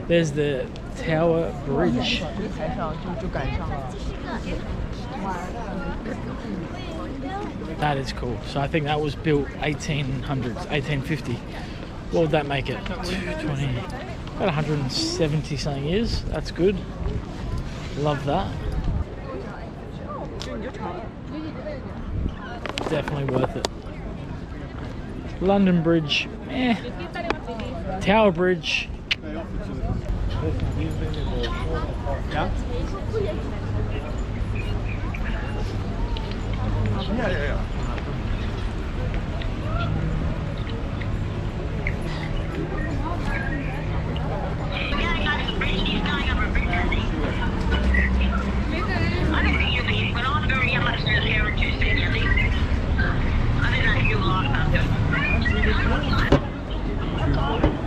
There's the Tower Bridge. That is cool. So I think that was built 1800s, 1850. What would that make it? 220, about 170 something years. That's good. Love that. Definitely worth it. London Bridge, eh. Tower Bridge. Yeah? Yeah.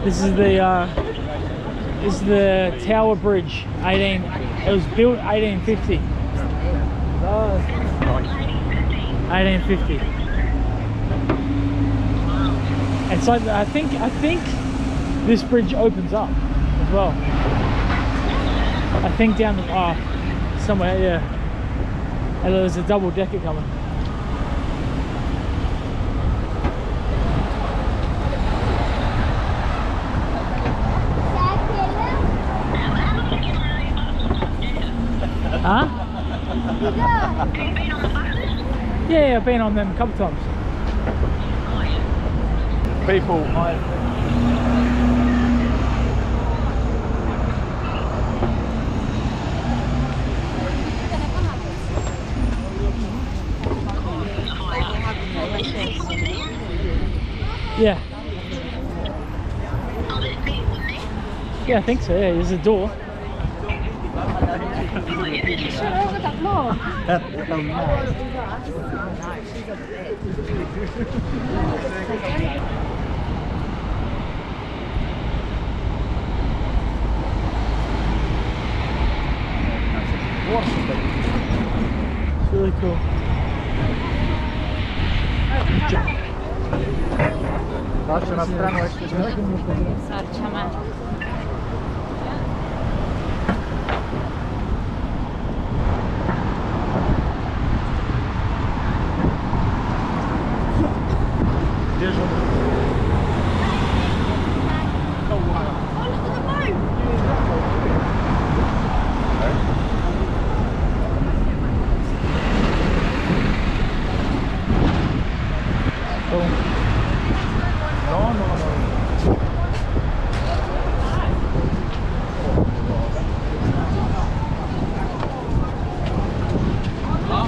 This is the Tower Bridge. It was built 1850. 1850. And so I think this bridge opens up as well. I think down somewhere, yeah. And there's a double decker coming. Huh? Yeah, I've been on them a couple times. People, Yeah. Yeah, I think so. Yeah, there's a door. It's really cool. patrzę na stronę jeszcze. Gdzież on?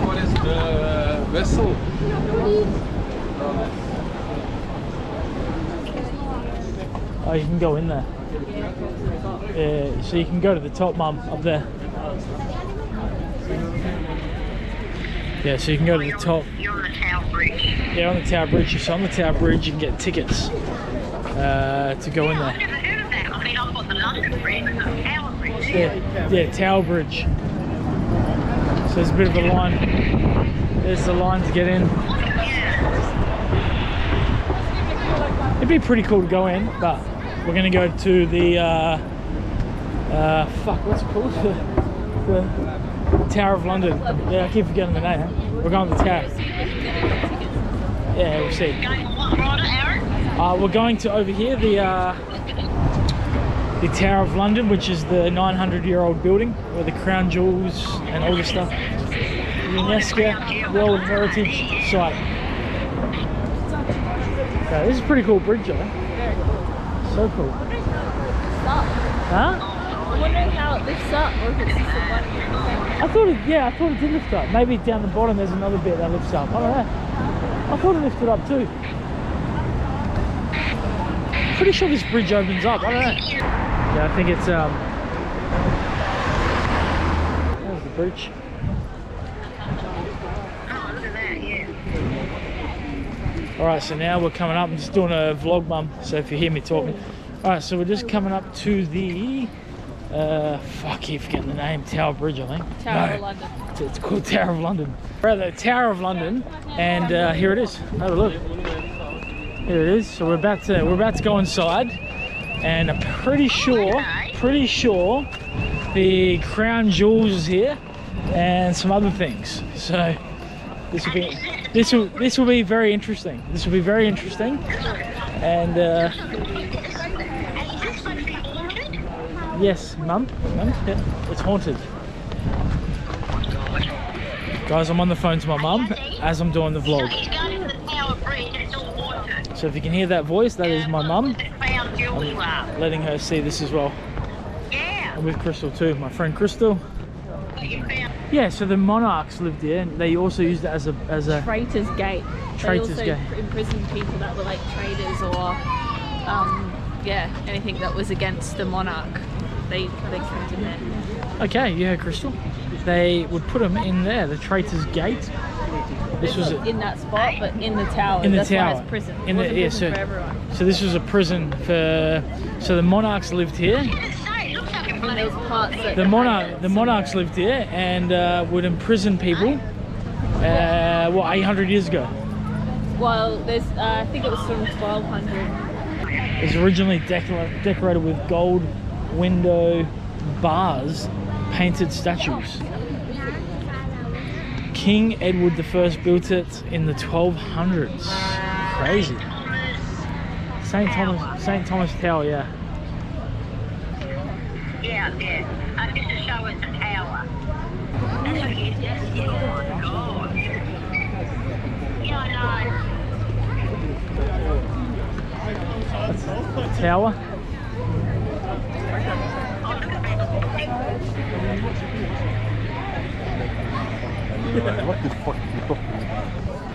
What is the vessel? Oh, you can go in there. Yeah, so you can go to the top, Mum, up there. Yeah, so you can go to the top. You're on the Tower Bridge. Yeah, on the Tower Bridge. So on the Tower Bridge, you can get tickets to go in there. I've never heard of that. I mean, I've got the London Bridge, but the Tower Bridge. Yeah, Tower Bridge. So there's a bit of a line. There's the line to get in. Yeah. It'd be pretty cool to go in, but we're going to go to the fuck, what's it called? the Tower of London. Yeah, I keep forgetting the name. We're going to the Tower. Yeah, we'll see. Going on what ride, Aaron? We're going to over here, the Tower of London, which is the 900-year-old building where the crown jewels and all this stuff. UNESCO World Heritage Site. Okay, this is a pretty cool bridge, though. So cool. Huh? I'm wondering how it lifts up, or if it's just a one. I thought it did lift up. Maybe down the bottom there's another bit that lifts up. I don't know. I thought it lifted up too. Pretty sure this bridge opens up. I don't know. Yeah, I think it's there's the bridge. Oh, look at that, yeah. Alright, so now we're coming up. I'm just doing a vlog, Mum, so if you hear me talking. Alright, so we're just coming up to the fuck, I keep forgetting the name. Tower Bridge, I think. Tower of London. It's called Tower of London. We're at the Tower of London, and here it is. Have a look. Here it is. So we're about to go inside, and I'm pretty sure pretty sure the crown jewels is here and some other things. So this will be very interesting. This will be very interesting. And yes, Mum, yeah, it's haunted. Guys, I'm on the phone to my mum as I'm doing the vlog. So if you can hear that voice, that is my mum. I'm letting her see this as well. I'm with Crystal too, my friend Crystal. Yeah, so the monarchs lived here, and they also used it as a Traitor's Gate. Traitor's they also Gate. imprisoned people that were like traitors or yeah, anything that was against the monarch. They kept in there. Okay, you heard Crystal. They would put them in there, the Traitor's Gate. This was in that spot, but in the tower. in the That's tower. Why it's prison. In the, It yeah, wasn't prison so, for everyone. so this was a prison for. So the monarchs lived here. And there was parts that The monarchs lived here and would imprison people. What, 800 years ago? Well, there's I think it was from 1200. It was originally decorated with gold window bars, painted statues. King Edward I built it in the 1200s. Crazy. St. Thomas Tower, yeah. Yeah. Just to show us the tower. That's what it is. Oh my God. Yeah, I know. Tower. What the fuck are you talking about?